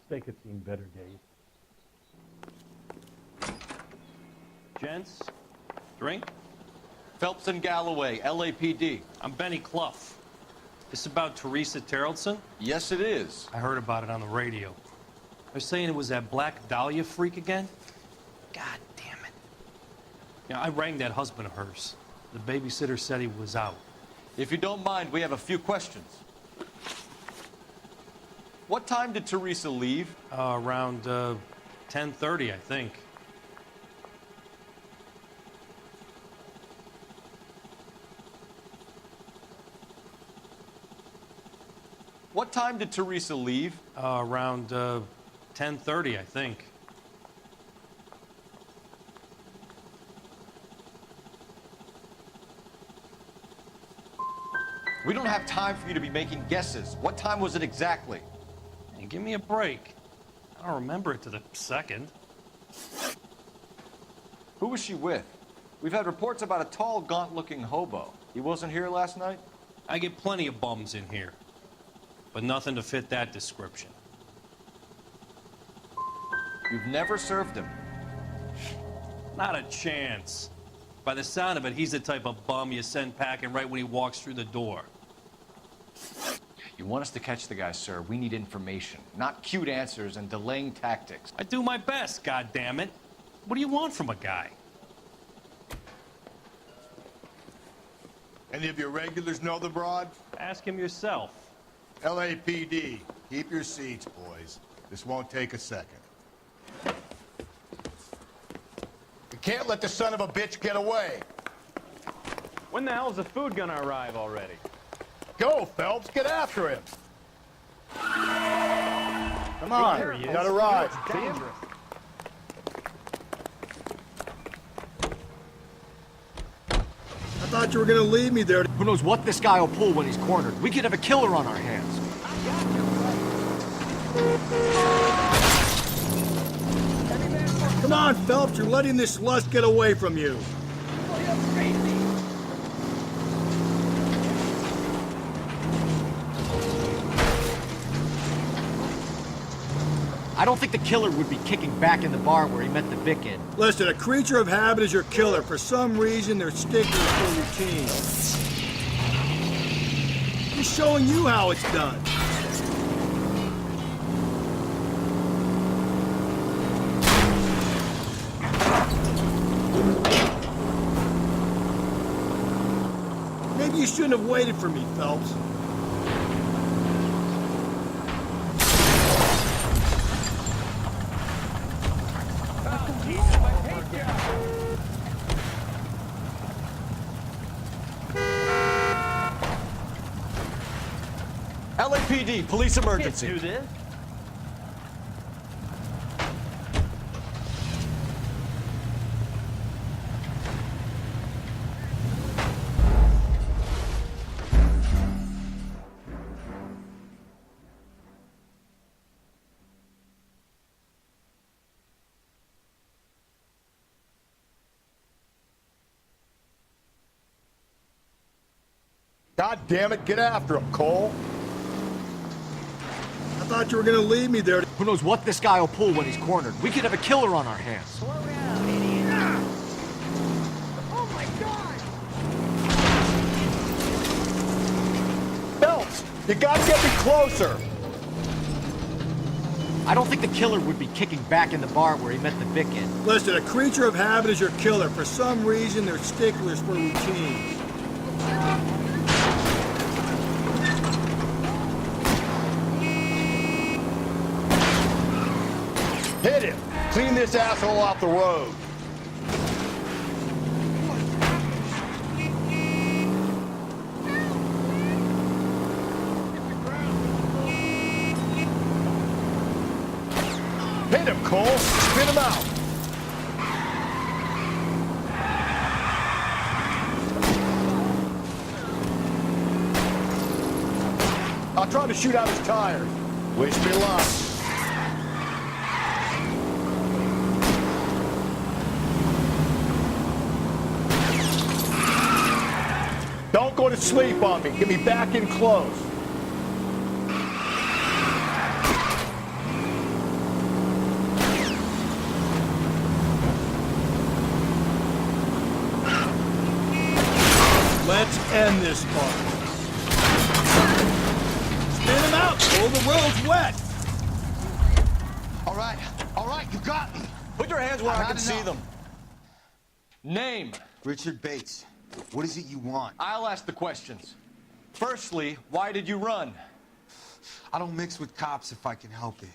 They could seen better days. Gents, drink. Phelps and Galloway, LAPD. I'm Benny Clough. This about Teresa Terrellson? Yes, it is. I heard about it on the radio. They're saying it was that Black Dahlia freak again? God damn it. Yeah, I rang that husband of hers. The babysitter said he was out. If you don't mind, we have a few questions. What time did Teresa leave? Around 10:30, I think. What time did Teresa leave? Around 10:30, I think. We don't have time for you to be making guesses. What time was it exactly? Hey, give me a break. I don't remember it to the second. Who was she with? We've had reports about a tall, gaunt-looking hobo. He wasn't here last night? I get plenty of bums in here, but nothing to fit that description. You've never served him? Not a chance. By the sound of it, he's the type of bum you send packing right when he walks through the door. You want us to catch the guy, sir. We need information, not cute answers and delaying tactics. I do my best, goddammit. What do you want from a guy? Any of your regulars know the broad? Ask him yourself. LAPD, keep your seats, boys. This won't take a second. We can't let the son of a bitch get away. When the hell's the food gonna arrive already? Go, Phelps, get after him. Come on, There he is. got a ride. It's dangerous. I thought you were gonna leave me there. Who knows what this guy will pull when he's cornered? We could have a killer on our hands. Come on, Phelps, you're letting this lust get away from you. I don't think the killer would be kicking back in the bar where he met the Vic in. Listen, a creature of habit is your killer. For some reason, they're sticklers for routine. He's showing you how it's done. Maybe you shouldn't have waited for me, Phelps. LAPD, police emergency. Do this? God damn it, get after him, Cole. I thought you were gonna leave me there. Who knows what this guy will pull when he's cornered? We could have a killer on our hands. Slow down, idiot. Oh my God! Phelps, you gotta get me closer. I don't think the killer would be kicking back in the bar where he met the Vic in. Listen, a creature of habit is your killer. For some reason, they're sticklers for routine. Hit him. Clean this asshole off the road. Hit him, Cole. Spin him out. I'll try to shoot out his tires. Wish me luck. Don't go to sleep on me. Get me back in close. end this part. Spin him out, Cole. The road's wet. All right, you got me. Put your hands where I can see them. Name. Richard Bates. What is it you want? I'll ask the questions. Firstly, why did you run? I don't mix with cops if I can help it.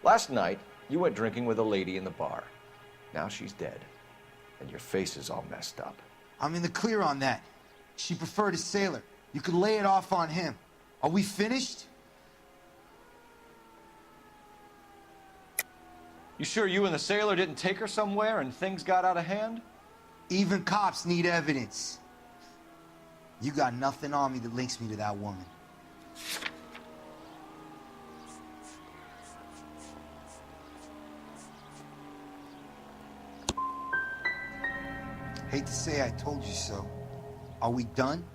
Last night, you went drinking with a lady in the bar. Now she's dead, and your face is all messed up. I'm in the clear on that. She preferred a sailor. You could lay it off on him. Are we finished? You sure you and the sailor didn't take her somewhere and things got out of hand? Even cops need evidence. You got nothing on me that links me to that woman. Hate to say I told you so. Are we done?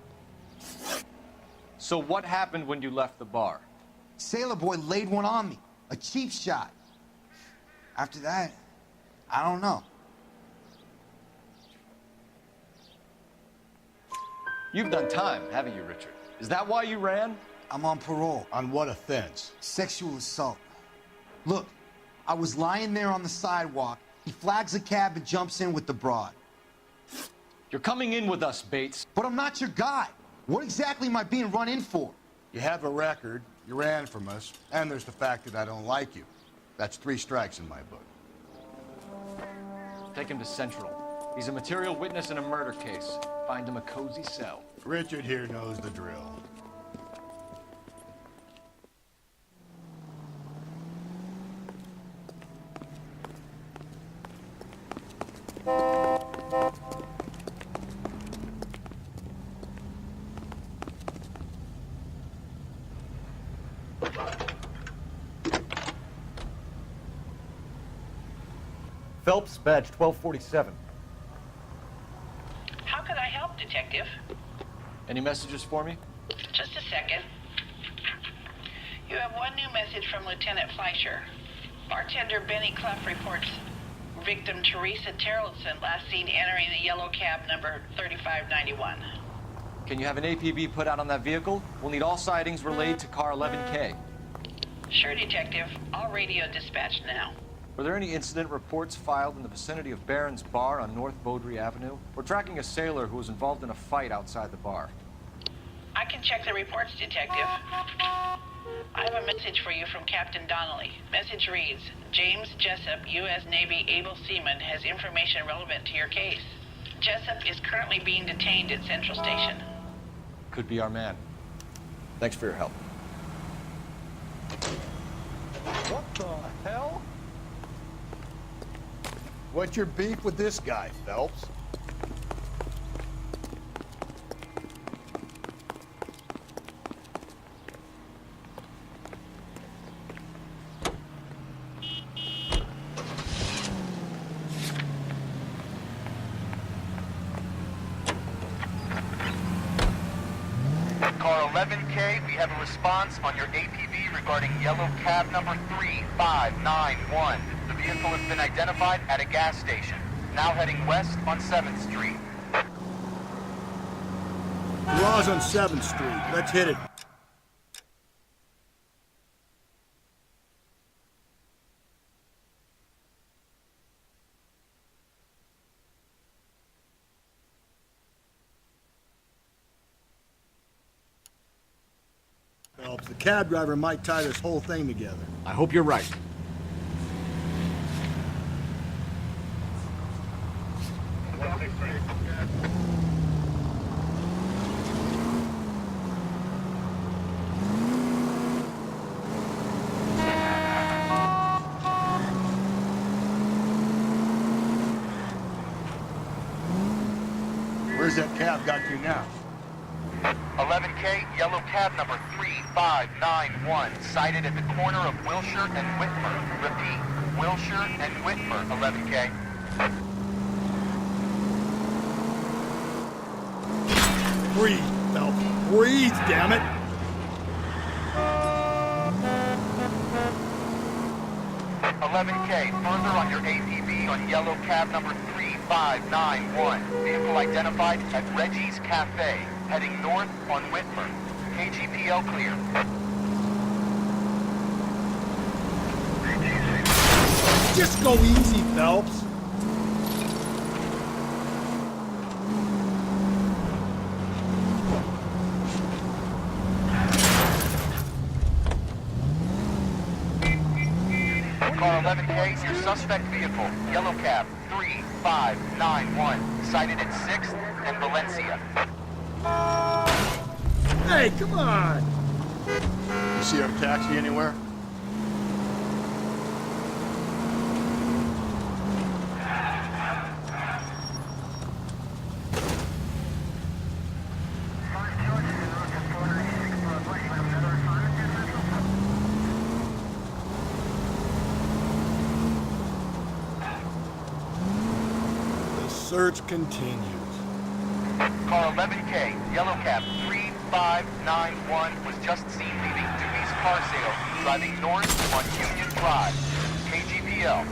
So what happened when you left the bar? Sailor boy laid one on me. A cheap shot. After that, I don't know. You've done time, haven't you, Richard? Is that why you ran? I'm on parole. On what offense? Sexual assault. Look, I was lying there on the sidewalk. He flags a cab and jumps in with the broad. You're coming in with us, Bates. But I'm not your guy. What exactly am I being run in for? You have a record, you ran from us, and there's the fact that I don't like you. That's 3 strikes in my book. Take him to Central. He's a material witness in a murder case. Find him a cozy cell. Richard here knows the drill. Phelps, badge 1247. How could I help, Detective? Any messages for me? Just a second. You have one new message from Lieutenant Fleischer. Bartender Benny Clough reports victim Teresa Terrellson last seen entering the yellow cab number 3591. Can you have an APB put out on that vehicle? We'll need all sightings relayed to car 11K. Sure, Detective. All radio dispatched now. Were there any incident reports filed in the vicinity of Barron's Bar on North Beaudry Avenue? We're tracking a sailor who was involved in a fight outside the bar. I can check the reports, Detective. I have a message for you from Captain Donnelly. Message reads, James Jessup, U.S. Navy able seaman, has information relevant to your case. Jessup is currently being detained at Central Station. Could be our man. Thanks for your help. What the hell? What's your beef with this guy, Phelps? Car 11K, we have a response on your APB regarding yellow cab number 3591. The vehicle has been identified at a gas station. Now heading west on 7th Street. Garage on 7th Street. Let's hit it. Phelps, the cab driver might tie this whole thing together. I hope you're right. Where's that cab got to now? 11K, yellow cab number 3591, sighted at the corner of Wilshire and Whitmer. Repeat, Wilshire and Whitmer, 11K. Breathe, Phelps. Breathe, damn it. $11K, further on your APB on yellow cab number 3591. 3591. Vehicle identified at Reggie's Cafe, heading north on Whitmer. KGPL clear. Just go easy, Phelps. Car 11K, your suspect vehicle, yellow cab 3591, sighted at 6th and Valencia. Hey, come on. You see our taxi anywhere? Search continues. Car 11K, yellow cab 3591, was just seen leaving Dewey's car sale, driving north on Union Drive. KGPL.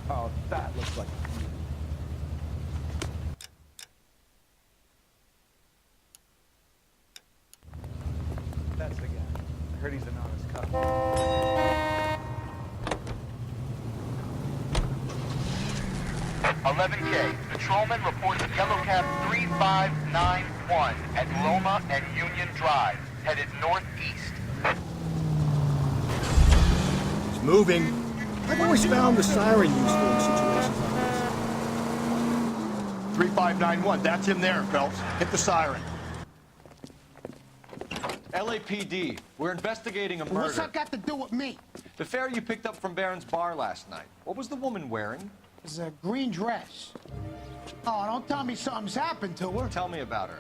Wow, that looks like... That's the guy. I heard he's an honest cop. 11K, patrolman reports yellow cab 3591 at Loma and Union Drive, headed northeast. It's moving. I've always found the siren useful in situations like this. 3591, that's him there, Phelps. Hit the siren. LAPD, we're investigating a murder. What's that got to do with me? The fare you picked up from Barron's bar last night. What was the woman wearing? It's a green dress. Oh, don't tell me something's happened to her. Tell me about her.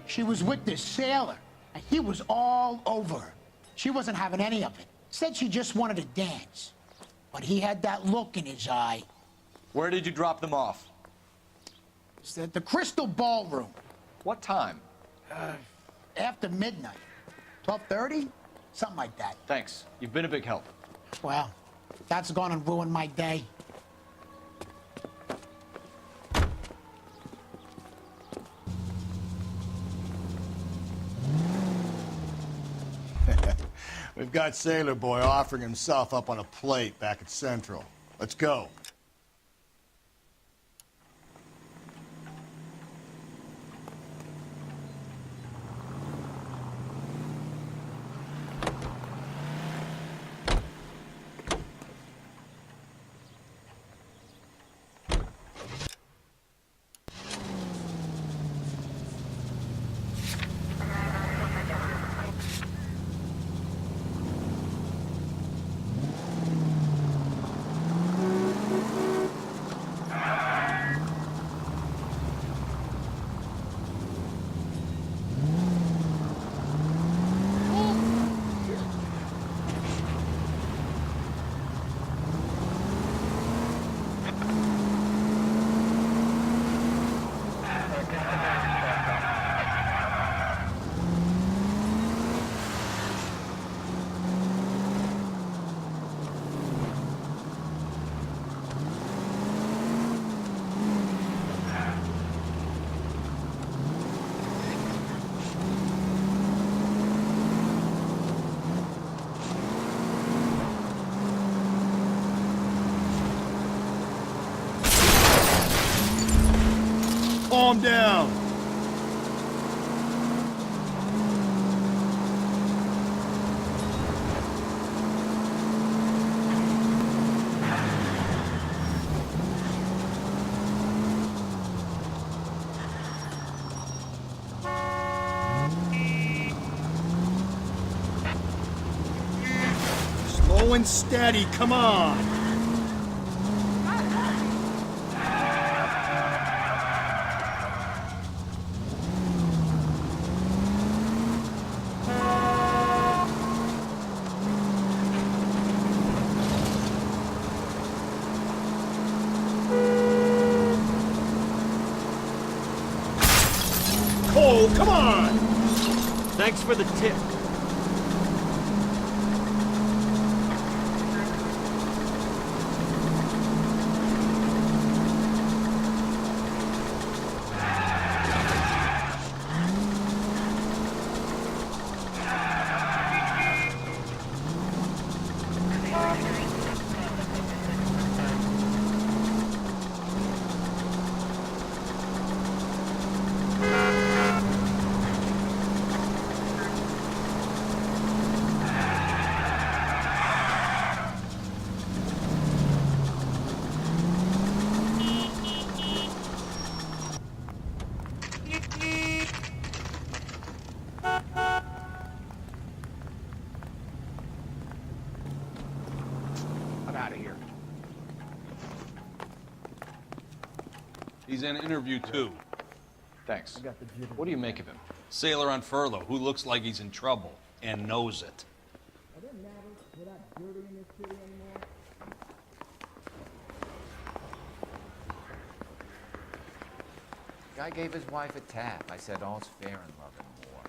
She was with this sailor, and he was all over her. She wasn't having any of it. Said she just wanted to dance. But he had that look in his eye. Where did you drop them off? It's at the Crystal Ballroom. What time? After midnight. 12:30? Something like that. Thanks. You've been a big help. Well, that's gone and ruined my day. We've got Sailor Boy offering himself up on a plate back at Central. Let's go. Calm down. Slow and steady, come on. Cole, come on! Thanks for the tip. I'm out of here. He's in interview 2. Thanks. What do you make of him? Sailor on furlough who looks like he's in trouble and knows it. Guy gave his wife a tap. I said all's fair in love and war.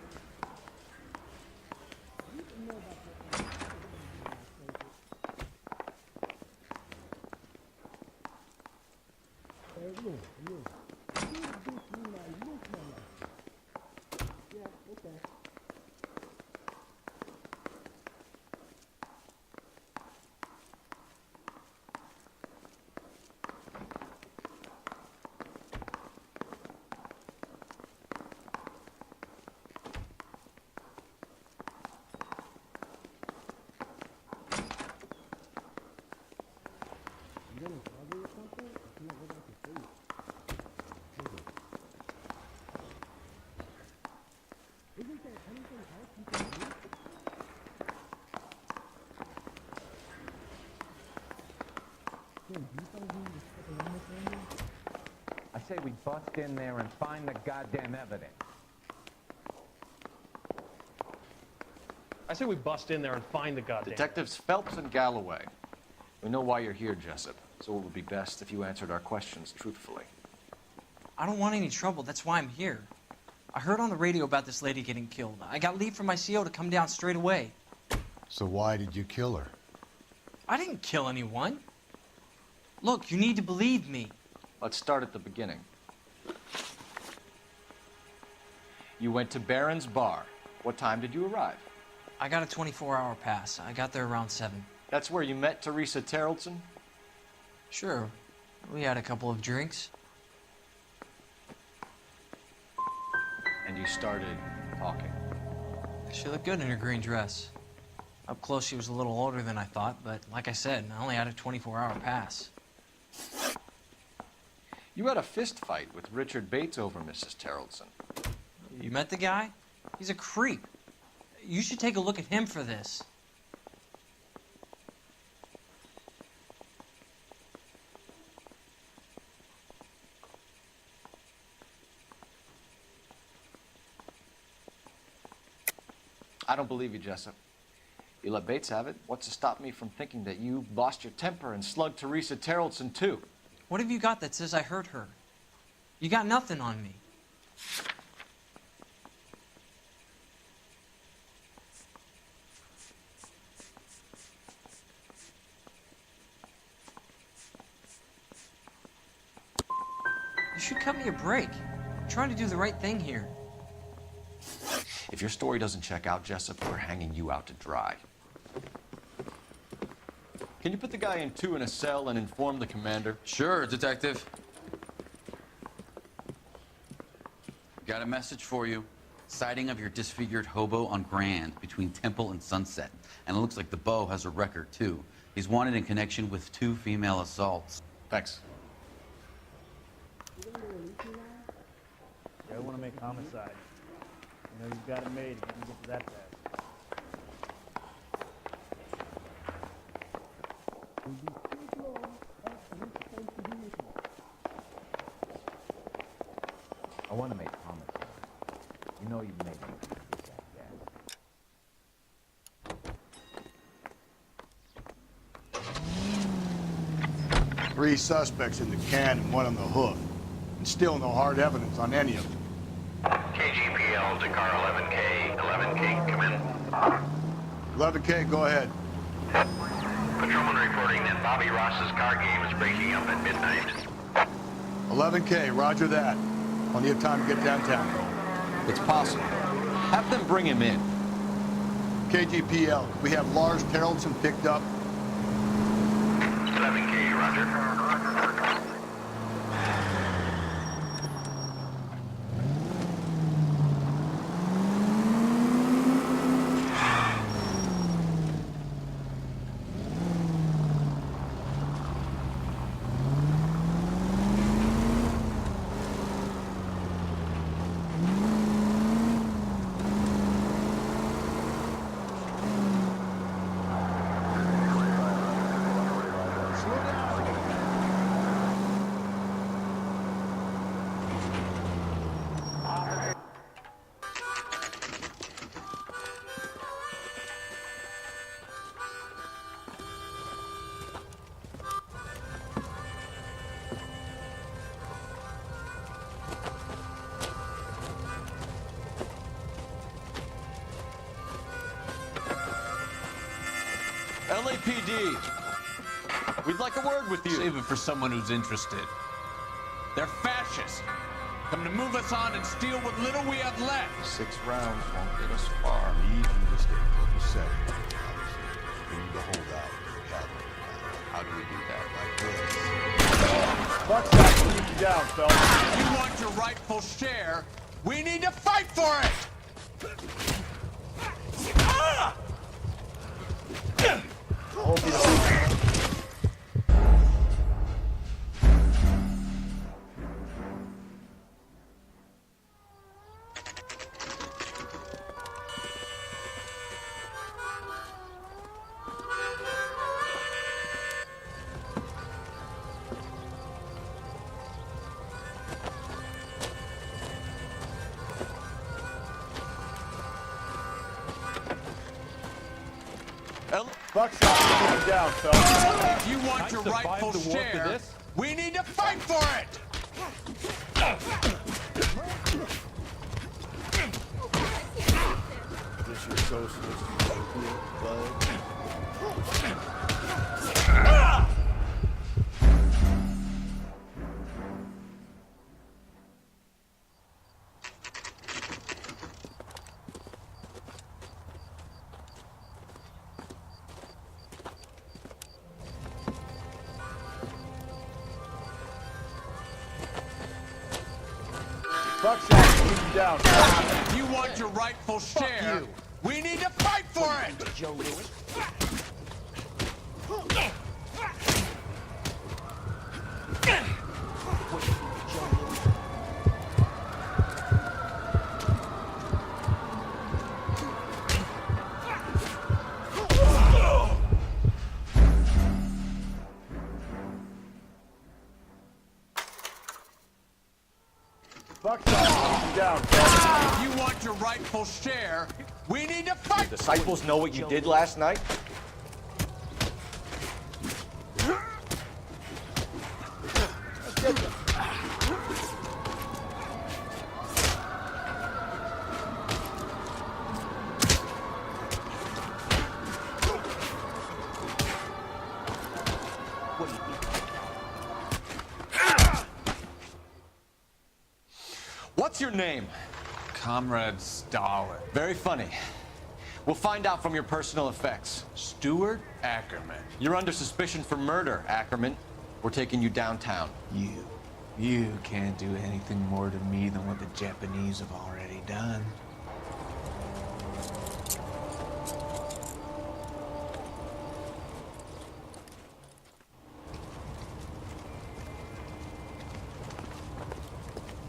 I say we bust in there and find the goddamn evidence. I say we bust in there and find the goddamn... Detectives Phelps and Galloway. We know why you're here, Jessup, so it would be best if you answered our questions truthfully. I don't want any trouble. That's why I'm here. I heard on the radio about this lady getting killed. I got leave from my CO to come down straight away. So why did you kill her? I didn't kill anyone. Look, you need to believe me. Let's start at the beginning. You went to Barron's Bar. What time did you arrive? I got a 24-hour pass. I got there around 7. That's where you met Teresa Terrelson? Sure. We had a couple of drinks. And you started talking. She looked good in her green dress. Up close, she was a little older than I thought, but like I said, I only had a 24-hour pass. You had a fist fight with Richard Bates over Mrs. Terrelson. You met the guy? He's a creep. You should take a look at him for this. I don't believe you, Jessup. You let Bates have it. What's to stop me from thinking that you lost your temper and slugged Teresa Terrelson, too? What have you got that says I hurt her? You got nothing on me. You should cut me a break. I'm trying to do the right thing here. If your story doesn't check out, Jessup, we're hanging you out to dry. Can you put the guy in 2 in a cell and inform the commander? Sure, Detective. Got a message for you. Sighting of your disfigured hobo on Grand between Temple and Sunset. And it looks like the Beau has a record, too. He's wanted in connection with 2 female assaults. Thanks. I want to make homicide. You know, you've got it made if you can get to that fast. 3 suspects in the can and 1 on the hoof. And still no hard evidence on any of them. KGPL to car 11K. 11K, come in. 11K, go ahead. Patrolman reporting that Bobby Ross's car game is breaking up at midnight. 11K, roger that. Plenty of time to get downtown. It's possible. Have them bring him in. KGPL, we have Lars Terrellson picked up. 11K, roger. LAPD, we'd like a word with you. Save it for someone who's interested. They're fascists. Come to move us on and steal what little we have left. 6 rounds won't get us far. Leave and just get what you said. We need to hold out. How do we do that? Like this. Fuck that, keep you down, fella. If you want your rightful share, we need to fight for it! Buckshot, keep you down, fella. If you want your rightful share, we need to fight for it! This your socialist bud. Buckshot, keep you down. If you want your rightful share, we need to fight for it! Joe Lewis. Buckshot, keep you down, fella. If you want your rightful share, we need to fight. Disciples know what you did last night? What's your name? Comrade Stalin. Very funny. We'll find out from your personal effects. Stuart Ackerman. You're under suspicion for murder, Ackerman. We're taking you downtown. You can't do anything more to me than what the Japanese have already done.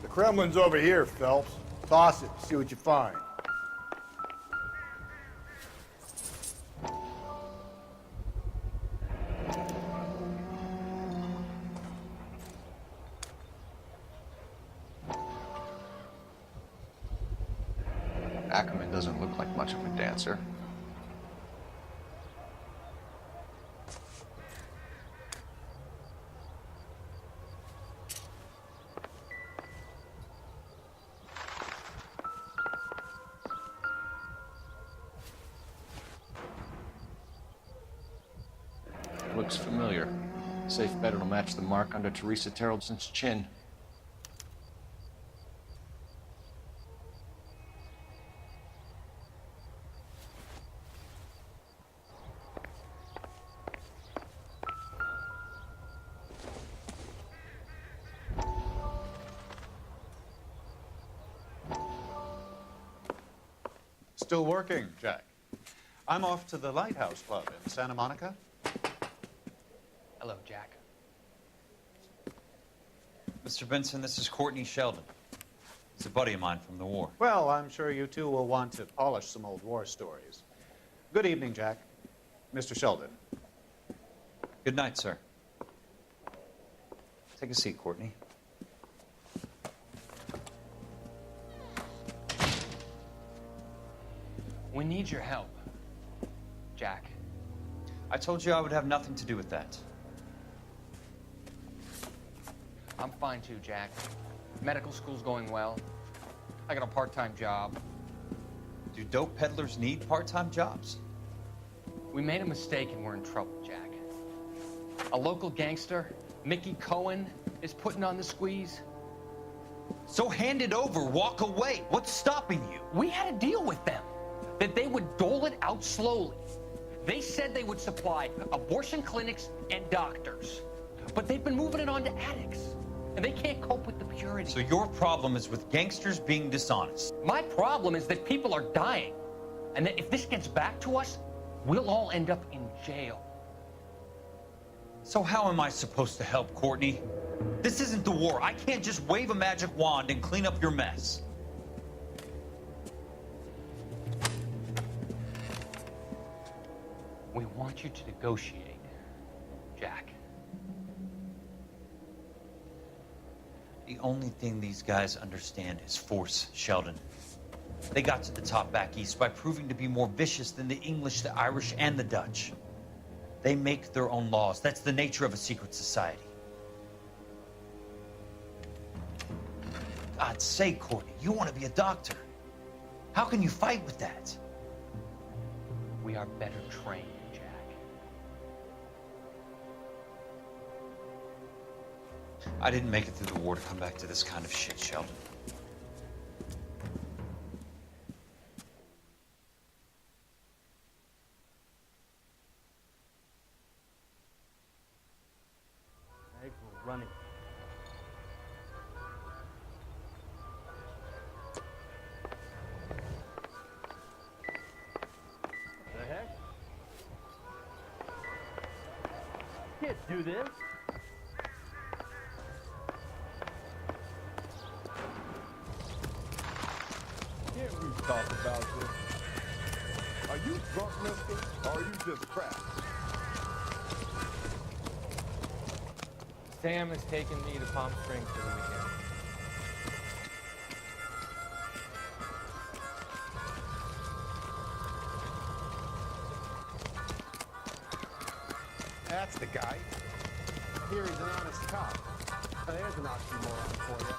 The Kremlin's over here, Phelps. Toss it, see what you find. Ackerman doesn't look like much of a dancer. looks familiar. Safe bet it'll match the mark under Teresa Terrelson's chin. Still working, Jack. I'm off to the Lighthouse Club in Santa Monica. Hello, Jack. Mr. Benson, this is Courtney Sheldon. He's a buddy of mine from the war. Well, I'm sure you two will want to polish some old war stories. Good evening, Jack. Mr. Sheldon. Good night, sir. Take a seat, Courtney. We need your help, Jack. I told you I would have nothing to do with that. I'm fine too, Jack. Medical school's going well. I got a part-time job. Do dope peddlers need part-time jobs? We made a mistake and we're in trouble, Jack. A local gangster, Mickey Cohen, is putting on the squeeze. So hand it over, walk away. What's stopping you? We had a deal with them that they would dole it out slowly. They said they would supply abortion clinics and doctors, but they've been moving it on to addicts, and they can't cope with the purity. So your problem is with gangsters being dishonest? My problem is that people are dying, and that if this gets back to us, we'll all end up in jail. So how am I supposed to help, Courtney? This isn't the war. I can't just wave a magic wand and clean up your mess. We want you to negotiate, Jack. The only thing these guys understand is force, Sheldon. They got to the top back east by proving to be more vicious than the English, the Irish, and the Dutch. They make their own laws. That's the nature of a secret society. God's sake, Courtney, you want to be a doctor. How can you fight with that? We are better trained, Jack. I didn't make it through the war to come back to this kind of shit, Sheldon. We're running. The heck? Can't do this. Can't we talk about this? Are you drunk, mister? Or are you just cracked? Sam has taken me to Palm Springs for the weekend. That's the guy. I hear he's an honest cop. There's an oxymoron for you.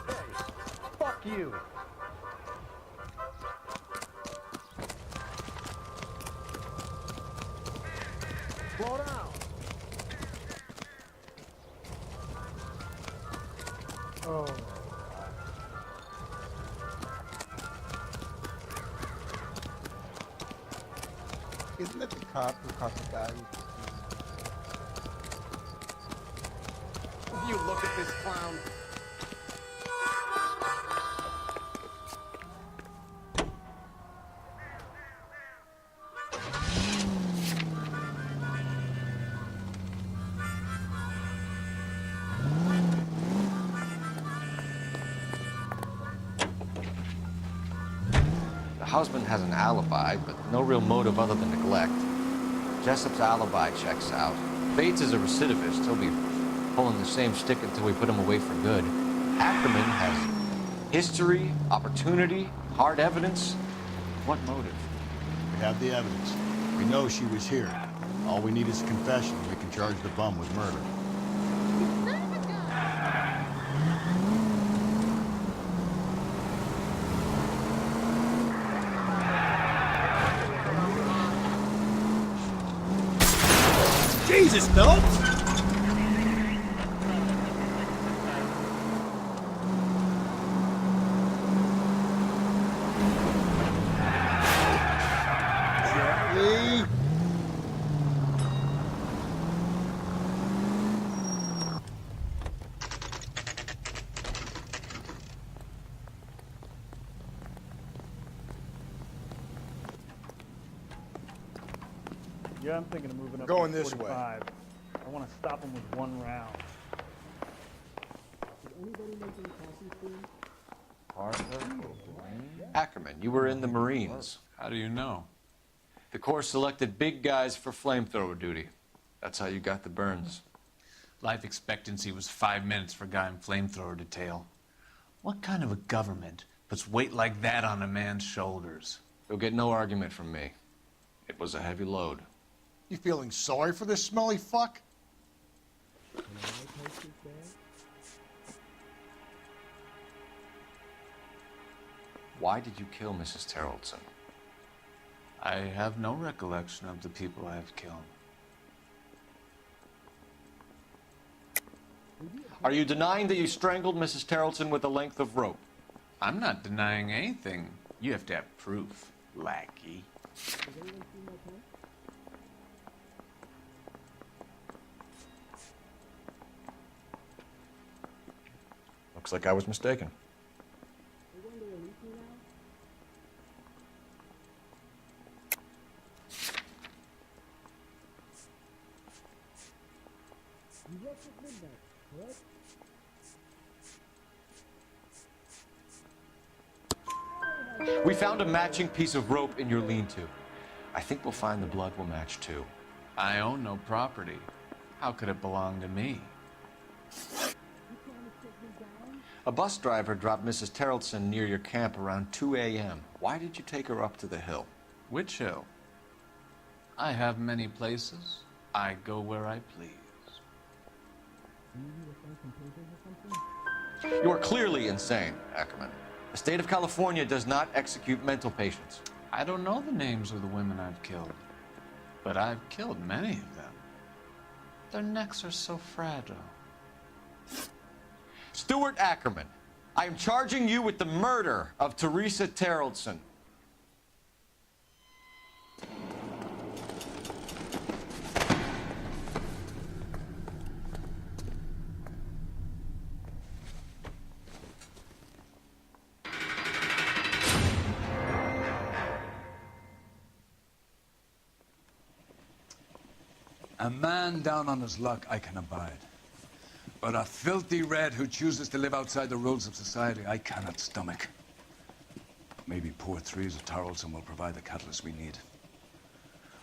Hey, fuck you. Slow down. Oh. Isn't it the cop who caught the guy? You look at this clown. The husband has an alibi, but no real motive other than neglect. Jessup's alibi checks out. Bates is a recidivist. He'll be pulling the same stick until we put him away for good. Ackerman has history, opportunity, hard evidence. What motive? We have the evidence. We know she was here. All we need is a confession. We can charge the bum with murder. Jesus, Phelps! Gently. Yeah, I'm thinking of moving up Going to this way. 45. I want to stop him with one round. Ackerman, you were in the Marines. How do you know? The Corps selected big guys for flamethrower duty. That's how you got the burns. Life expectancy was 5 minutes for a guy in flamethrower detail. What kind of a government puts weight like that on a man's shoulders? You'll get no argument from me. It was a heavy load. You feeling sorry for this smelly fuck? Why did you kill Mrs. Terrellson? I have no recollection of the people I have killed. Are you denying that you strangled Mrs. Terrellson with a length of rope? I'm not denying anything. You have to have proof, lackey. Looks like I was mistaken. We found a matching piece of rope in your lean-to. I think we'll find the blood will match too. I own no property. How could it belong to me? A bus driver dropped Mrs. Terrellson near your camp around 2 a.m. Why did you take her up to the hill? Which hill? I have many places. I go where I please. You are clearly insane, Ackerman. The state of California does not execute mental patients. I don't know the names of the women I've killed, but I've killed many of them. Their necks are so fragile. Stuart Ackerman, I am charging you with the murder of Teresa Terrellson. A man down on his luck I can abide. But a filthy red who chooses to live outside the rules of society, I cannot stomach. Maybe poor Teresa Terrellson will provide the catalyst we need.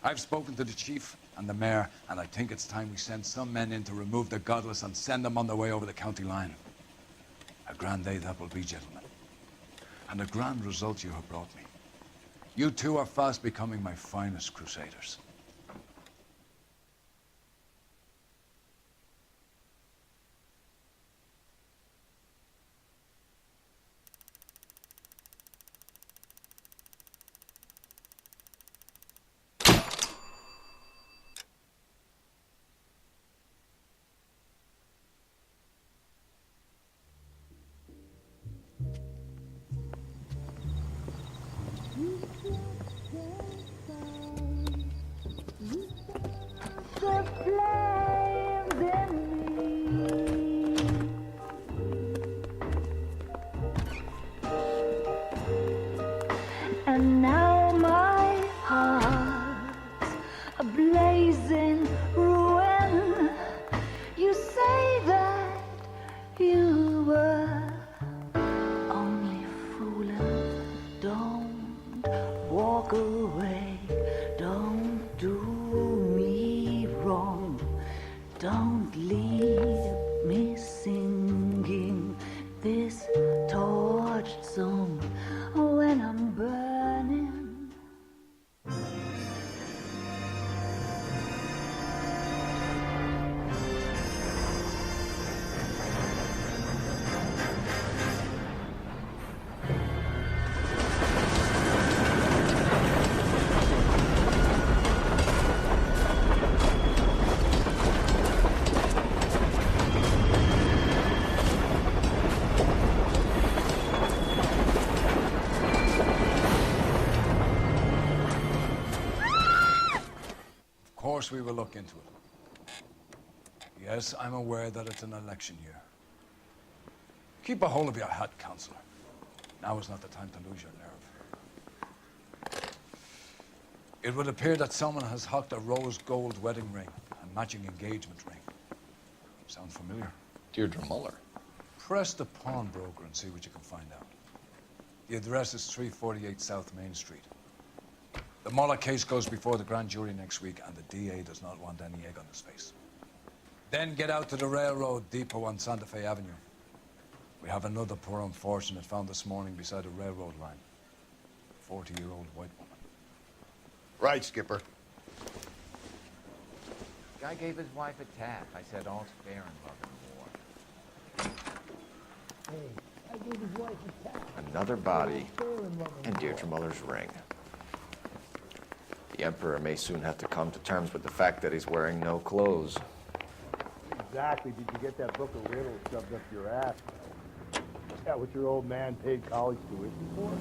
I've spoken to the chief and the mayor, and I think it's time we send some men in to remove the godless and send them on their way over the county line. A grand day that will be, gentlemen. And a grand result you have brought me. You two are fast becoming my finest crusaders. And now my heart's a blazing ruin. You say that you were only fooling. Don't walk away. Don't do me wrong. Don't leave me singing this torched song when I'm burning. course we will look into it. Yes, I'm aware that it's an election year. Keep a hold of your hat, Counselor. Now is not the time to lose your nerve. It would appear that someone has hocked a rose gold wedding ring and matching engagement ring. Sound familiar? Deirdre Muller. Press the pawnbroker and see what you can find out. The address is 348 South Main Street. The Muller case goes before the grand jury next week, and the DA does not want any egg on his face. Then get out to the railroad depot on Santa Fe Avenue. We have another poor unfortunate found this morning beside a railroad line. A 40-year-old white woman. Right, Skipper. Guy gave his wife a tap. I said all's fair in love and war. Hey, I gave his wife a tap. Another body and Deirdre Muller's ring. The Emperor may soon have to come to terms with the fact that he's wearing no clothes. Exactly. Did you get that book of riddles shoved up your ass? Is that what your old man paid college tuition for?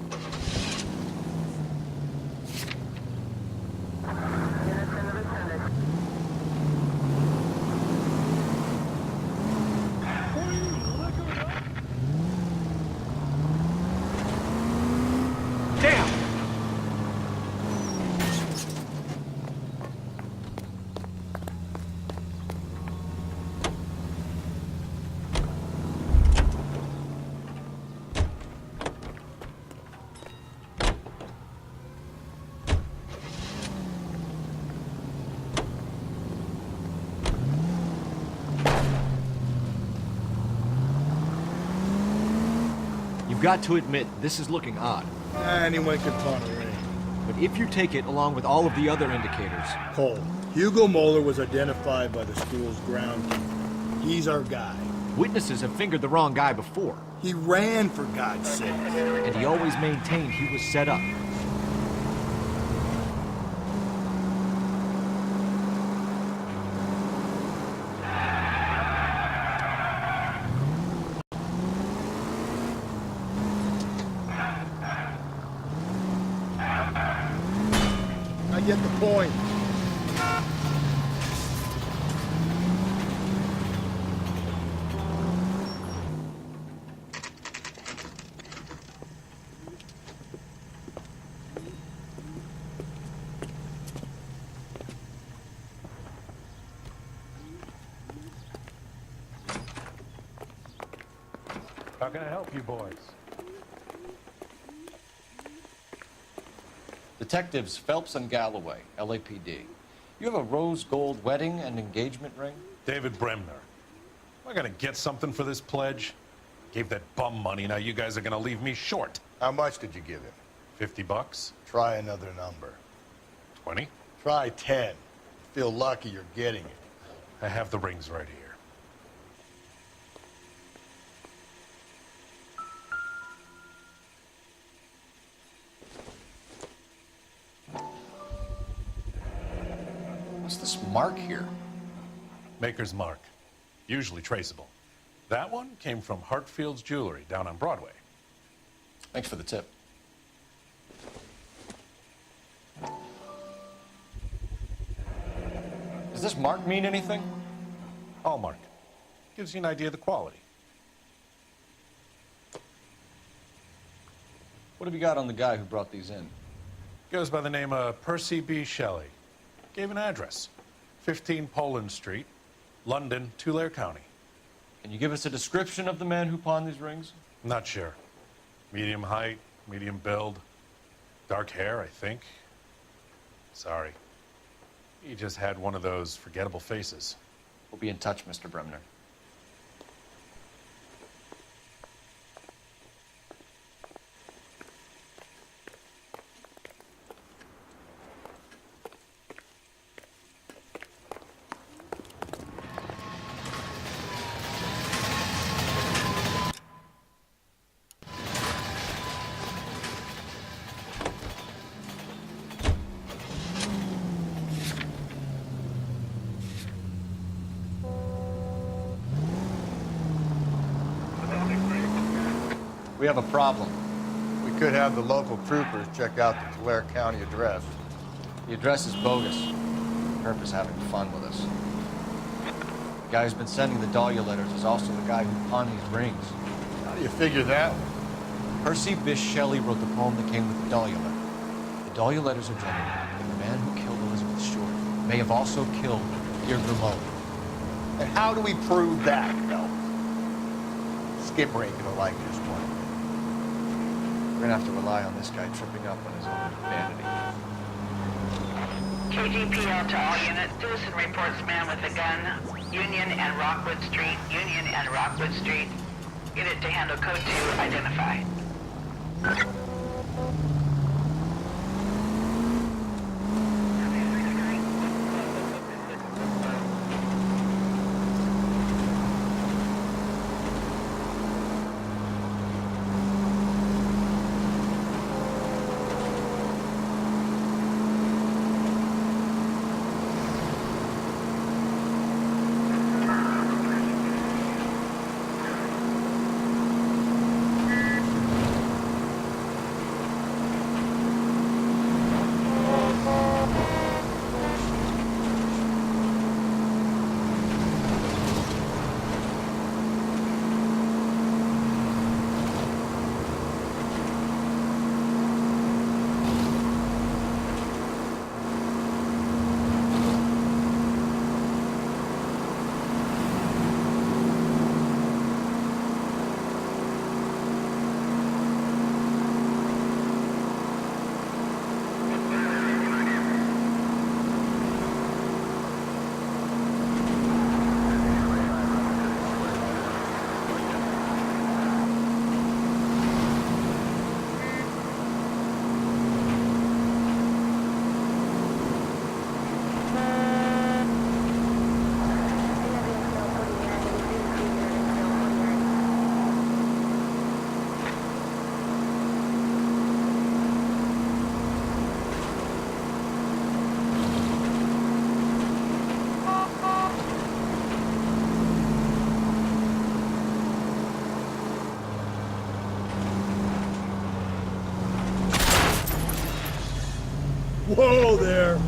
You've got to admit, this is looking odd. Anyone can pawn a ring. But if you take it along with all of the other indicators... Cole, Hugo Moeller was identified by the school's groundkeeper. He's our guy. Witnesses have fingered the wrong guy before. He ran, for God's sake. And he always maintained he was set up. I get the point. How can I help you boys? Detectives Phelps and Galloway, LAPD. You have a rose gold wedding and engagement ring? David Bremner. Am I gonna get something for this pledge? Gave that bum money, now you guys are gonna leave me short. How much did you give him? 50 bucks? Try another number. 20? Try 10. Feel lucky you're getting it. I have the rings right here. What's this mark here? Maker's mark. Usually traceable. That one came from Hartfield's Jewelry down on Broadway. Thanks for the tip. Does this mark mean anything? Hallmark. Gives you an idea of the quality. What have you got on the guy who brought these in? Goes by the name of Percy B. Shelley. Gave an address. 15 Poland Street, London, Tulare County. Can you give us a description of the man who pawned these rings? Not sure. Medium height, medium build. Dark hair, I think. Sorry. He just had one of those forgettable faces. We'll be in touch, Mr. Bremner. We have a problem. We could have the local troopers check out the Tulare County address. The address is bogus. purpose having fun with us. The guy who's been sending the Dahlia letters is also the guy who pawned these rings. How do you figure that? Percy Bysshe Shelley wrote the poem that came with the Dahlia letter. The Dahlia letters are genuine, and the man who killed Elizabeth Short may have also killed Deirdre Mullen. And how do we prove that, Phelps? Skipper ain't gonna like this one. We're gonna have to rely on this guy tripping up on his own vanity. KGPL to all units. Citizen reports man with a gun. Union and Rockwood Street. Union and Rockwood Street. Unit to handle code 2. Identify. Whoa there!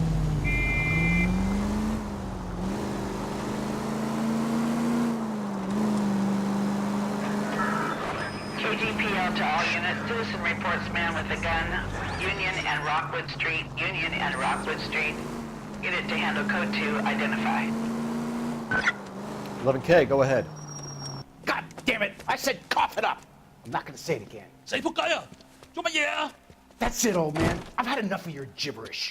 KGPL to all units. Citizen reports man with a gun. Union and Rockwood Street. Union and Rockwood Street. Unit to handle code 2. Identify. 11K, go ahead. God damn it! I said cough it up! I'm not gonna say it again. That's it, old man. I've had enough of your gibberish.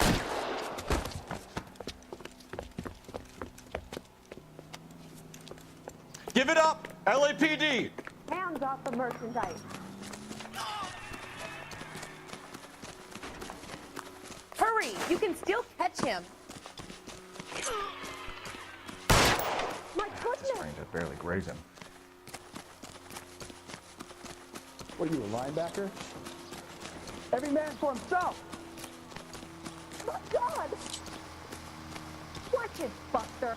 Give it up! LAPD! Hands off the merchandise. Hurry! You can still catch him. My goodness! Stranger barely grazed him. What are you, a linebacker? Every man for himself! My God! Watch it, Buster.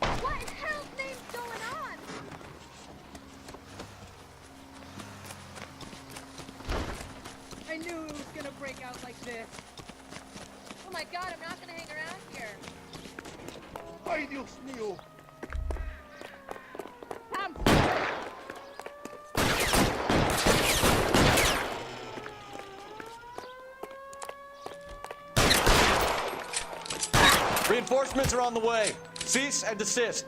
What in hell's name's going on? I knew it was gonna break out like this. Oh my God, I'm not gonna hang around here. Ay, Dios mío! Reinforcements are on the way. Cease and desist.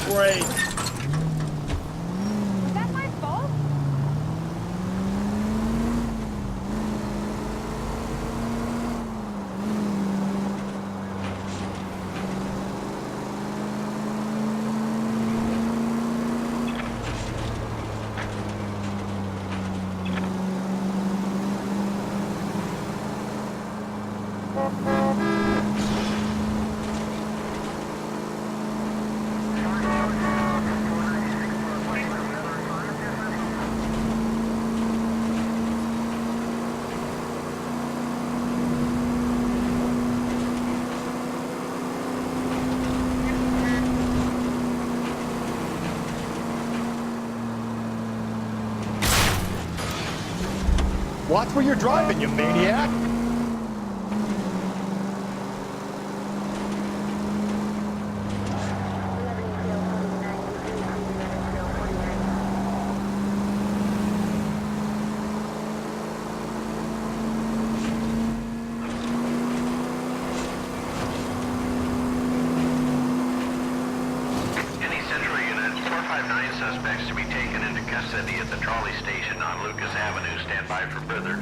Break. Watch where you're driving, you maniac! Any Central unit, 459 suspects to be taken into custody at the trolley station on Lucas Avenue. Stand by for further.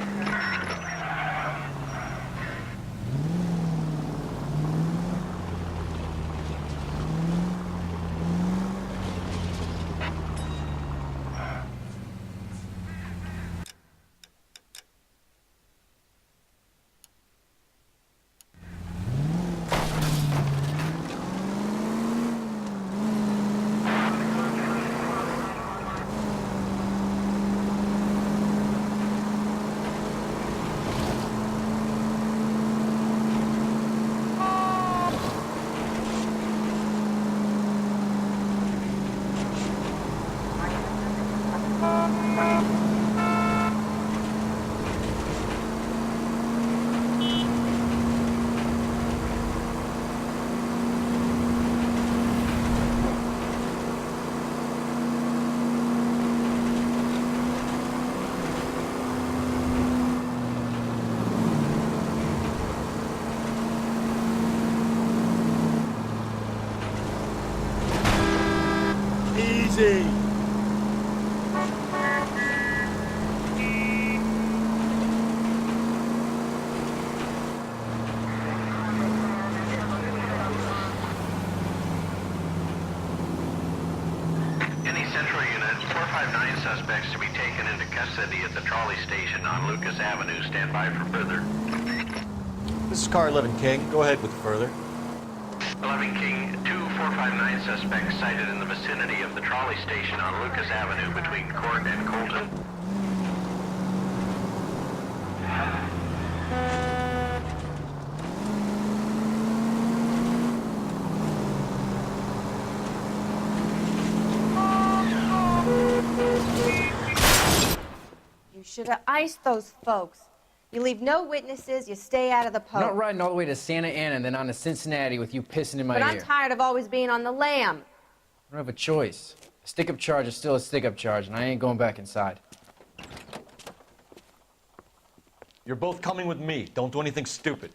Easy. Any Central unit, 459 suspects to be taken into custody at the trolley station on Lucas Avenue. Stand by for further. This is Car 11 King. Go ahead with further. 11 King, 2459 suspects sighted in the vicinity of the trolley station on Lucas Avenue between Court and Colton. You should have iced those folks. You leave no witnesses, you stay out of the I'm poke. not riding all the way to Santa Ana and then on to Cincinnati with you pissing in my But ear. I'm tired of always being on the lam. I don't have a choice. A stick-up charge is still a stick-up charge, and I ain't going back inside. You're both coming with me. Don't do anything stupid.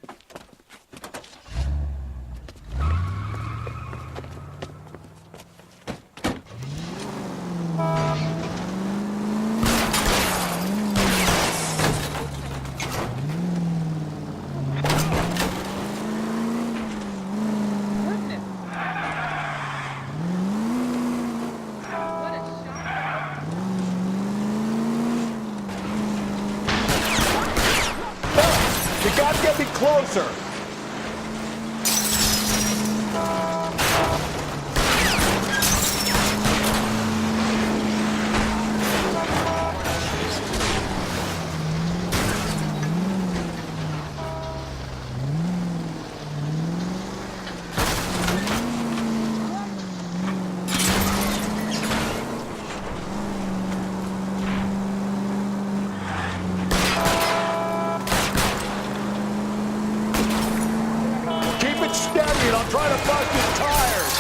You gotta get me closer! Keep it steady and I'll try to bust his tires!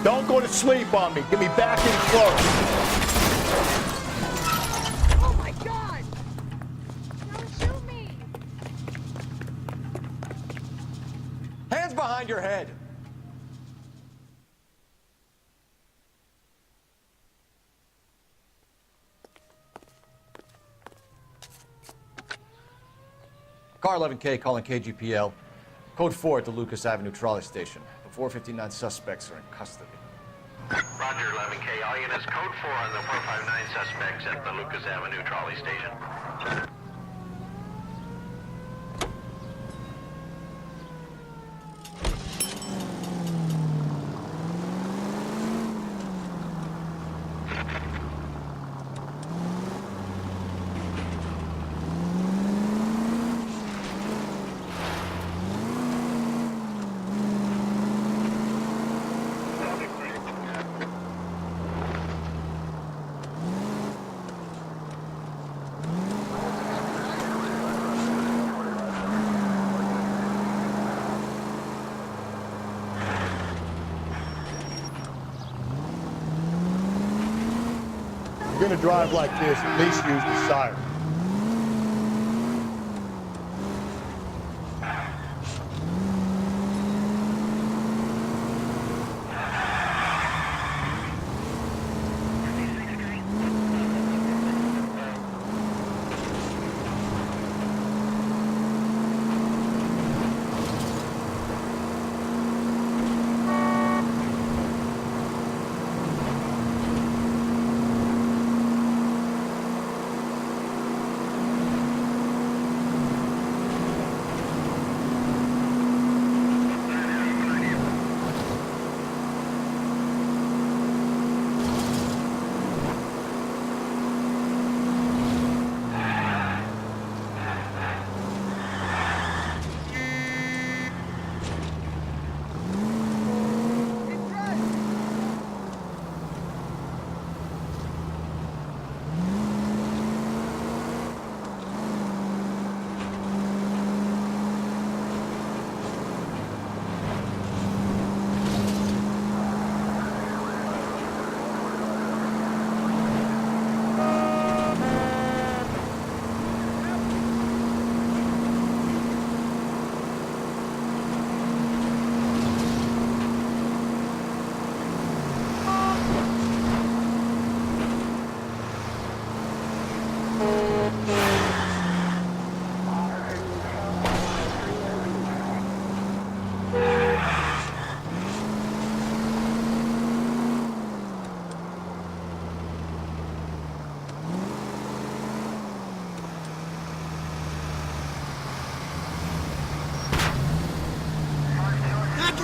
Don't go to sleep on me. Get me back in close. Oh my God! Don't shoot me! Hands behind your head. Car 11K calling KGPL. Code 4 at the Lucas Avenue trolley station. The 459 suspects are in custody. Roger, 11K. All units, code 4 on the 459 suspects at the Lucas Avenue trolley station. you're gonna drive like this, at least use the siren.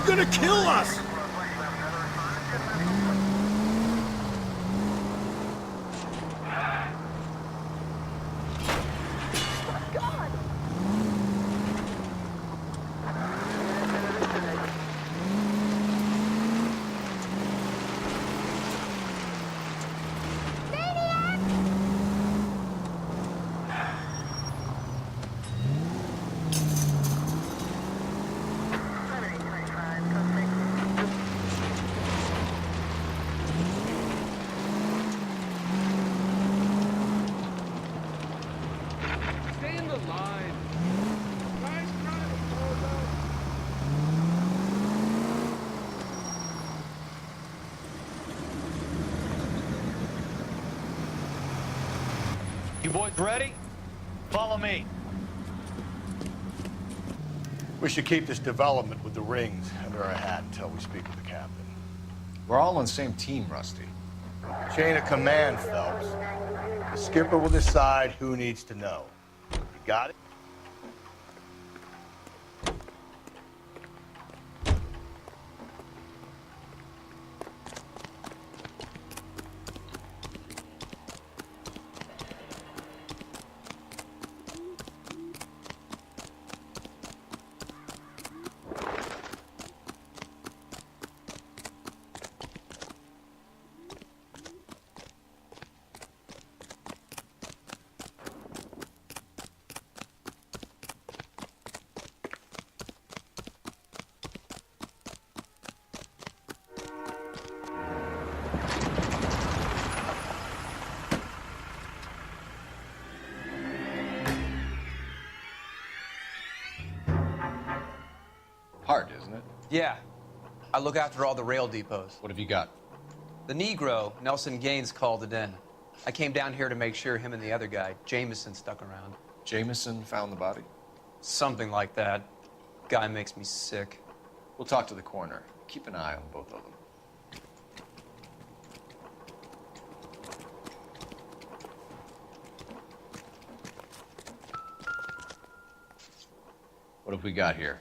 You're gonna kill us! You boys ready? Follow me. We should keep this development with the rings under our hat until we speak with the captain. We're all on the same team, Rusty. Chain of command, Phelps. The skipper will decide who needs to know. You got it? Hard, isn't it? Yeah. I look after all the rail depots. What have you got? The Negro, Nelson Gaines, called it in. I came down here to make sure him and the other guy, Jameson, stuck around. Jameson found the body? Something like that. Guy makes me sick. We'll talk to the coroner. Keep an eye on both of them. What have we got here?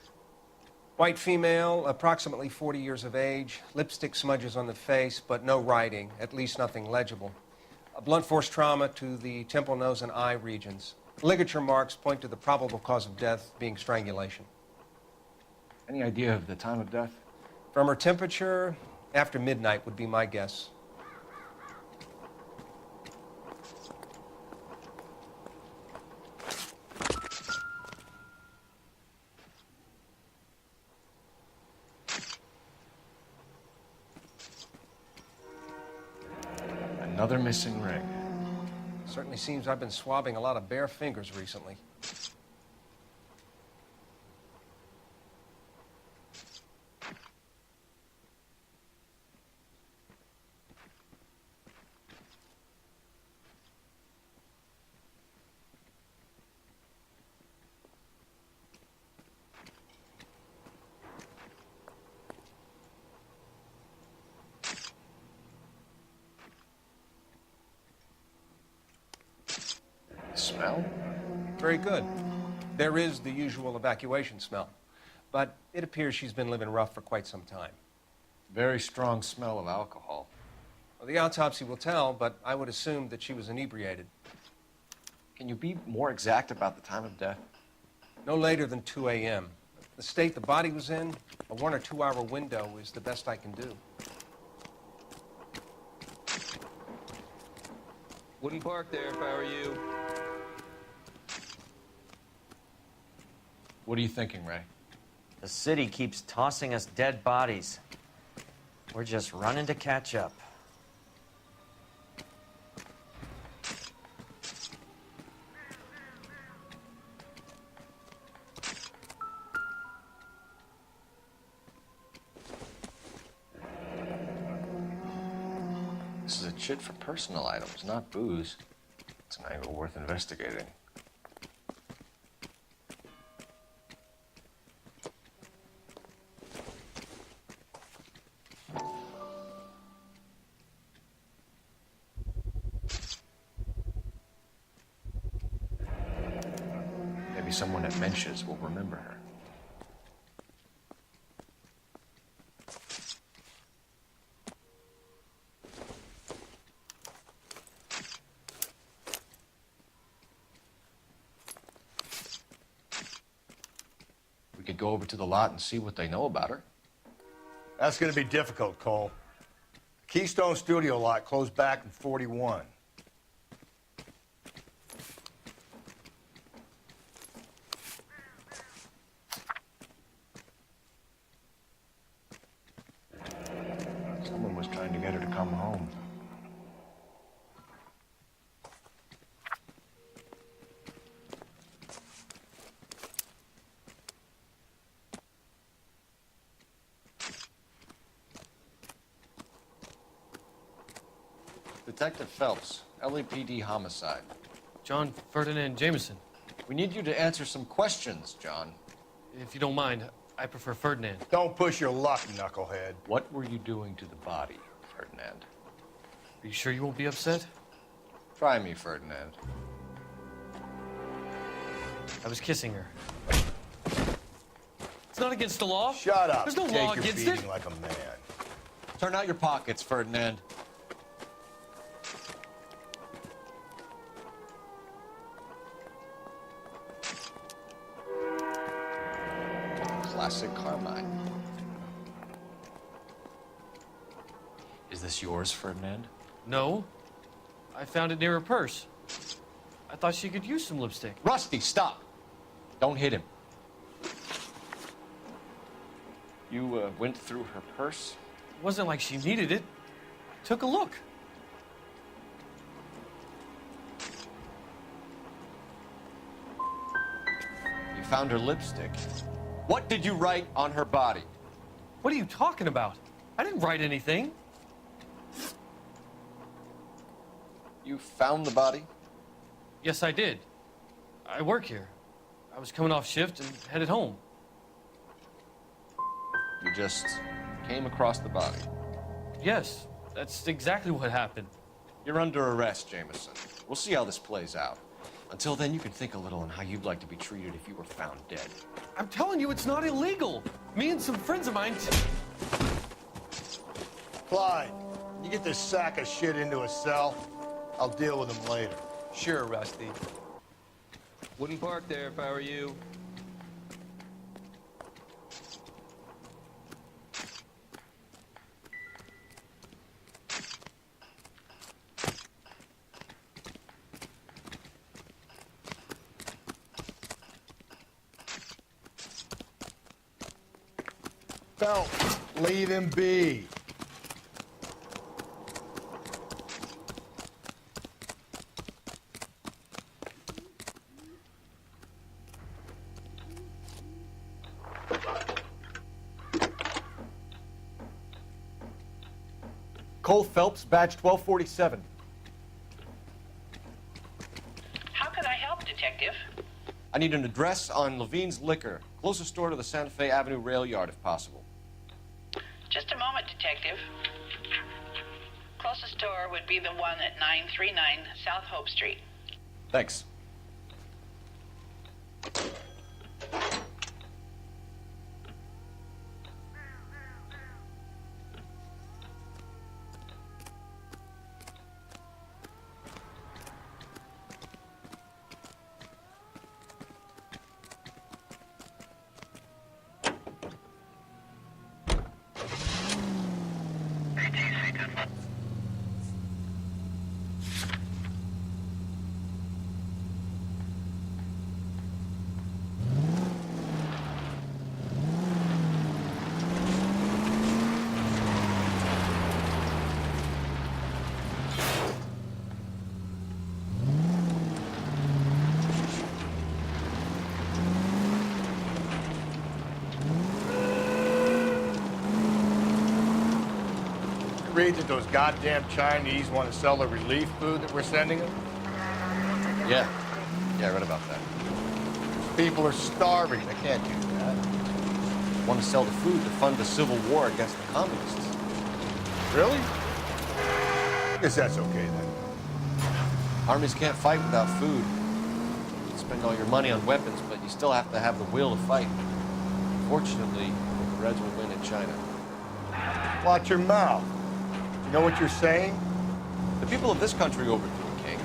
White female, approximately 40 years of age, lipstick smudges on the face, but no writing, at least nothing legible. A blunt force trauma to the temple, nose, and eye regions. Ligature marks point to the probable cause of death being strangulation. Any idea of the time of death? From her temperature, after midnight would be my guess. Another missing ring. Certainly seems I've been swabbing a lot of bare fingers recently. Smell? Very good. There is the usual evacuation smell, but it appears she's been living rough for quite some time. Very strong smell of alcohol. Well, the autopsy will tell, but I would assume that she was inebriated. Can you be more exact about the time of death? No later than 2 a.m. The state the body was in, a 1 or 2 hour window is the best I can do. Wouldn't park there if I were you. What are you thinking, Ray? The city keeps tossing us dead bodies. We're just running to catch up. This is a chit for personal items, not booze. It's an angle worth investigating. Maybe someone at Mensch's will remember her. We could go over to the lot and see what they know about her. That's going to be difficult, Cole. The Keystone Studio lot closed back in '41. Someone was trying to get her to come home. Detective Phelps, LAPD homicide. John Ferdinand Jameson. We need you to answer some questions, John. If you don't mind, I prefer Ferdinand. Don't push your luck, knucklehead. What were you doing to the body, Ferdinand? Are you sure you won't be upset? Try me, Ferdinand. I was kissing her. It's not against the law. Shut up. There's no Take law your against beating it. like a man. Turn out your pockets, Ferdinand. Classic Carmine. Is this yours, Ferdinand? No. I found it near her purse. I thought she could use some lipstick. Rusty, stop! Don't hit him. You went through her purse? It wasn't like she needed it. Took a look. You found her lipstick. What did you write on her body? What are you talking about? I didn't write anything. You found the body? Yes, I did. I work here. I was coming off shift and headed home. You just came across the body. Yes, that's exactly what happened. You're under arrest, Jameson. We'll see how this plays out. Until then, you can think a little on how you'd like to be treated if you were found dead. I'm telling you, it's not illegal. Me and some friends of mine... Clyde, you get this sack of shit into a cell. I'll deal with him later. Sure, Rusty. Wouldn't park there if I were you. Phelps, leave him be. Cole Phelps, badge 1247. How can I help, Detective? I need an address on Levine's Liquor, closest store to the Santa Fe Avenue rail yard, if possible. Just a moment, Detective. Closest store would be the one at 939 South Hope Street. Thanks. Read that those goddamn Chinese want to sell the relief food that we're sending them? Yeah. Yeah, I read about that. People are starving. They can't do that. Want to sell the food to fund the civil war against the communists. Really? Guess that's okay then. Armies can't fight without food. You spend all your money on weapons, but you still have to have the will to fight. Fortunately, the Reds will win in China. Watch your mouth. You know what you're saying? The people of this country overthrew a king.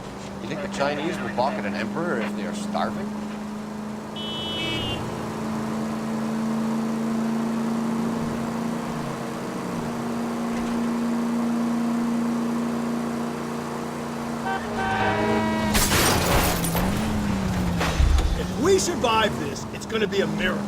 You think the Chinese will balk at an emperor if they are starving? If we survive this, it's gonna be a miracle.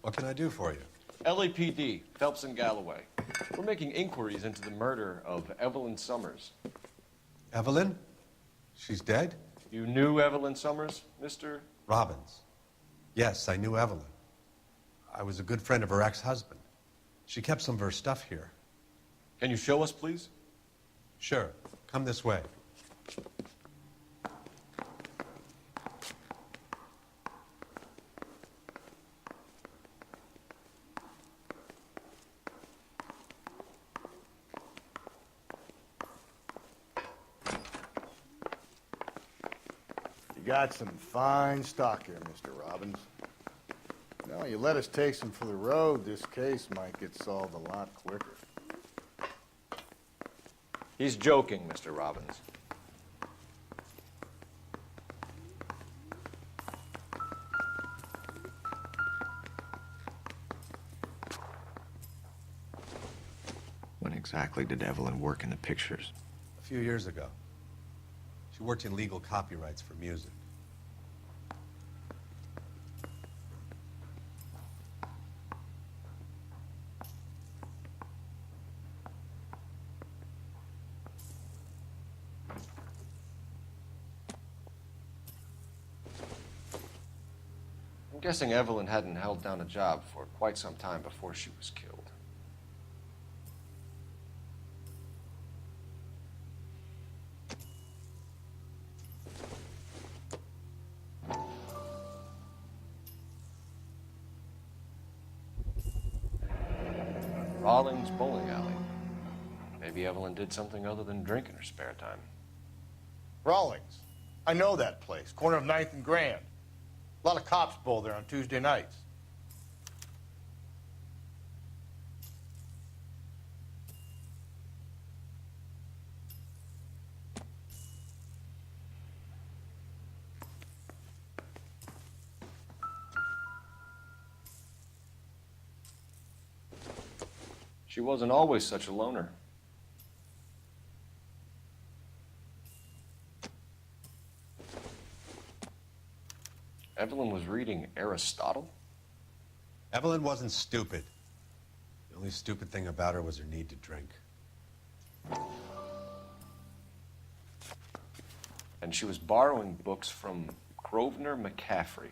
What can I do for you? LAPD, Phelps and Galloway. We're making inquiries into the murder of Evelyn Summers. Evelyn? She's dead? You knew Evelyn Summers, Mr. Robbins. Yes, I knew Evelyn. I was a good friend of her ex-husband. She kept some of her stuff here. Can you show us, please? Sure. Come this way. You got some fine stock here, Mr. Robbins. Now, you let us take some for the road, this case might get solved a lot quicker. He's joking, Mr. Robbins. When exactly did Evelyn work in the pictures? A few years ago. She worked in legal copyrights for music. I'm guessing Evelyn hadn't held down a job for quite some time before she was killed. Rawlings Bowling Alley. Maybe Evelyn did something other than drink in her spare time. Rawlings. I know that place. Corner of 9th and Grand. A lot of cops bowl there on Tuesday nights. She wasn't always such a loner. Evelyn was reading Aristotle? Evelyn wasn't stupid. The only stupid thing about her was her need to drink. And she was borrowing books from Grosvenor McCaffrey.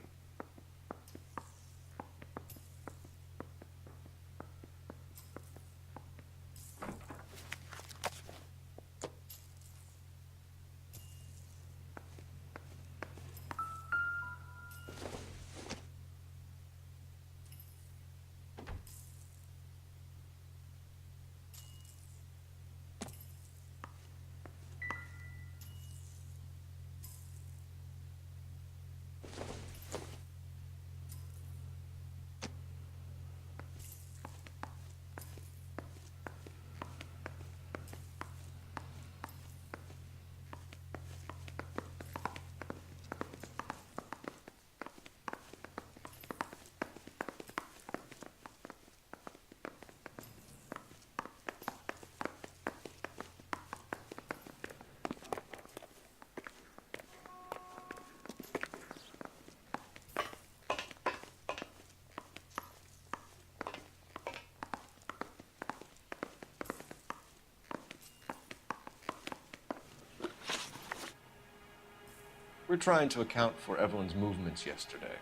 We're trying to account for Evelyn's movements yesterday.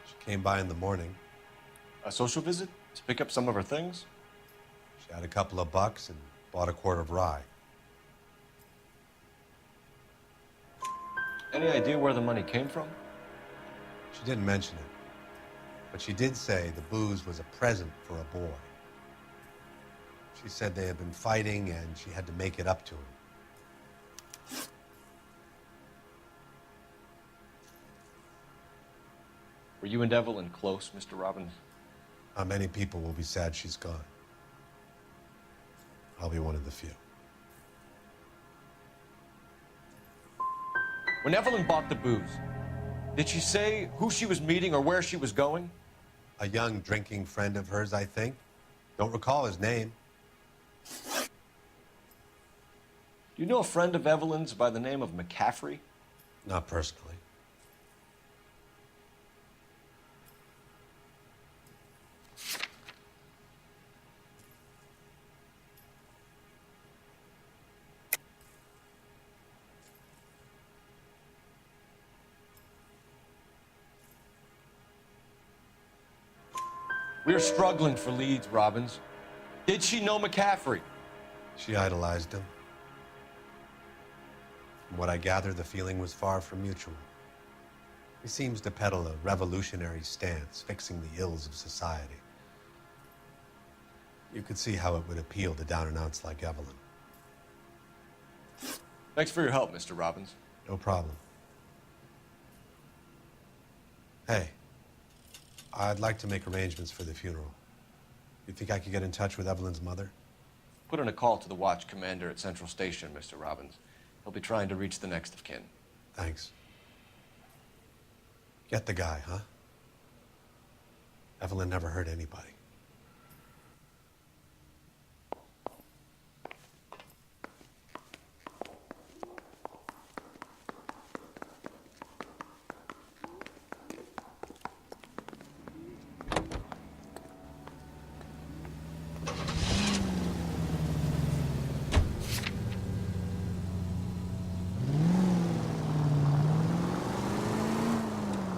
She came by in the morning. A social visit? To pick up some of her things? She had a couple of bucks and bought a quart of rye. Any idea where the money came from? She didn't mention it, but she did say the booze was a present for a boy. She said they had been fighting and she had to make it up to him. Were you and Evelyn close, Mr. Robbins? Many people will be sad she's gone. I'll be one of the few. When Evelyn bought the booze, did she say who she was meeting or where she was going? A young drinking friend of hers, I think. Don't recall his name. Do you know a friend of Evelyn's by the name of McCaffrey? Not personally. We're struggling for leads, Robbins. Did she know McCaffrey? She idolized him. From what I gather, the feeling was far from mutual. He seems to peddle a revolutionary stance, fixing the ills of society. You could see how it would appeal to down-and-outs like Evelyn. Thanks for your help, Mr. Robbins. No problem. Hey, I'd like to make arrangements for the funeral. You think I could get in touch with Evelyn's mother? Put in a call to the watch commander at Central Station, Mr. Robbins. He'll be trying to reach the next of kin. Thanks. Get the guy, huh? Evelyn never hurt anybody.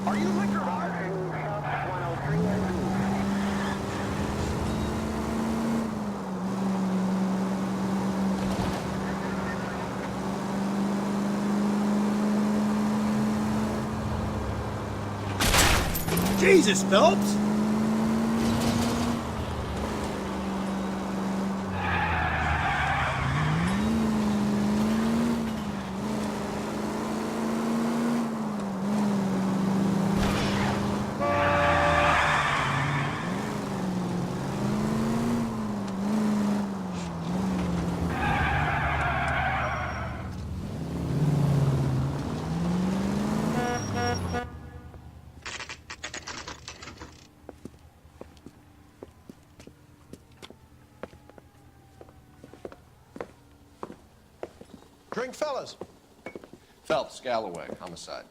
Are you liquor hard? Jesus, Phelps! Drink, fellas. Phelps, Galloway, homicide.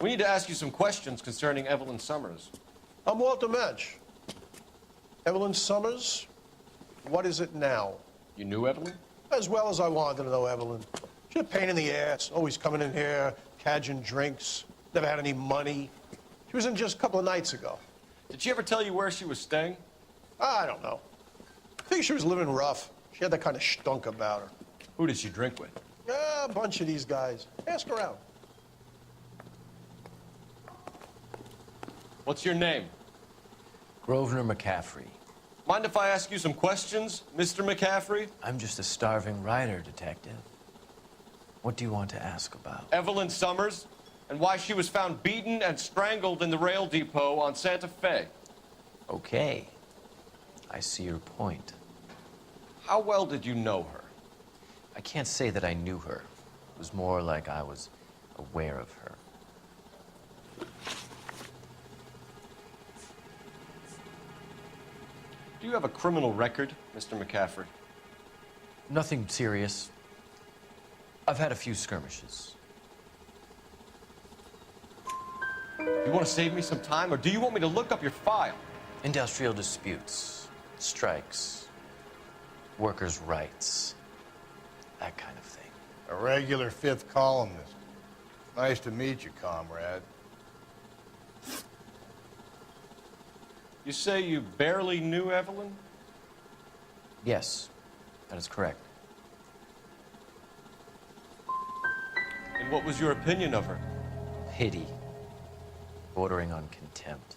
We need to ask you some questions concerning Evelyn Summers. I'm Walter Mensch. Evelyn Summers, what is it now? You knew Evelyn? As well as I wanted to know Evelyn. She's a pain in the ass, always coming in here, cadging drinks, never had any money. She was in just a couple of nights ago. Did she ever tell you where she was staying? I don't know. I think she was living rough. She had that kind of stunk about her. Who did she drink with? A bunch of these guys. Ask around. What's your name? Grosvenor McCaffrey. Mind if I ask you some questions, Mr. McCaffrey? I'm just a starving writer, Detective. What do you want to ask about? Evelyn Summers, and why she was found beaten and strangled in the rail depot on Santa Fe. Okay. I see your point. How well did you know her? I can't say that I knew her. It was more like I was aware of her. Do you have a criminal record, Mr. McCaffrey? Nothing serious. I've had a few skirmishes. You want to save me some time, or do you want me to look up your file? Industrial disputes, strikes, workers' rights, that kind of thing. A regular fifth columnist. Nice to meet you, comrade. You say you barely knew Evelyn? Yes, that is correct. And what was your opinion of her? Pity, bordering on contempt.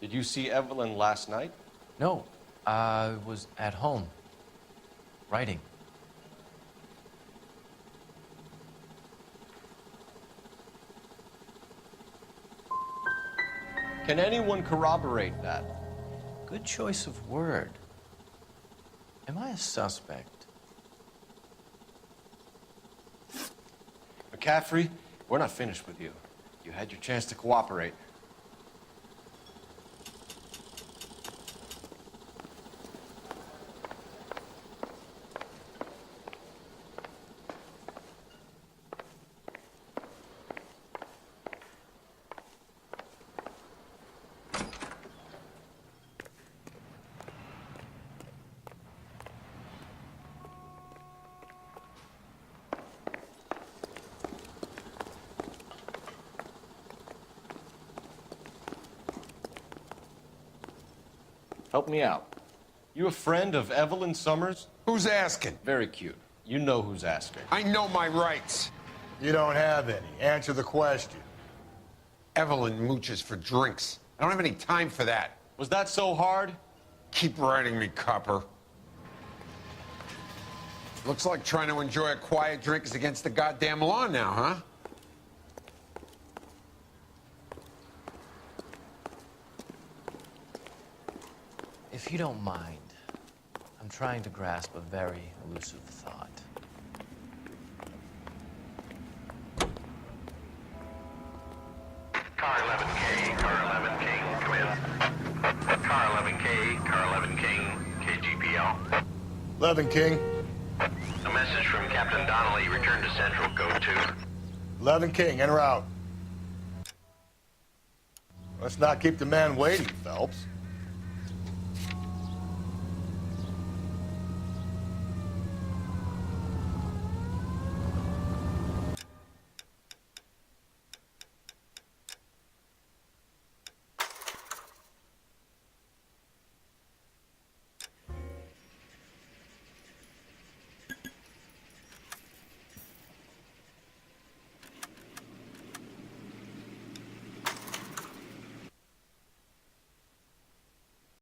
Did you see Evelyn last night? No, I was at home, writing. Can anyone corroborate that? Good choice of word. Am I a suspect? McCaffrey, we're not finished with you. You had your chance to cooperate. Help me out. You a friend of Evelyn Summers? Who's asking? Very cute. You know who's asking. I know my rights. You don't have any. Answer the question. Evelyn mooches for drinks. I don't have any time for that. Was that so hard? Keep writing me, copper. Looks like trying to enjoy a quiet drink is against the goddamn law now, huh? If you don't mind, I'm trying to grasp a very elusive thought. Car 11K, Car 11 King, come in. Car 11K, Car 11 King, KGPL. 11 King. A message from Captain Donnelly, return to Central, go to. 11 King, en route. Let's not keep the man waiting, Phelps.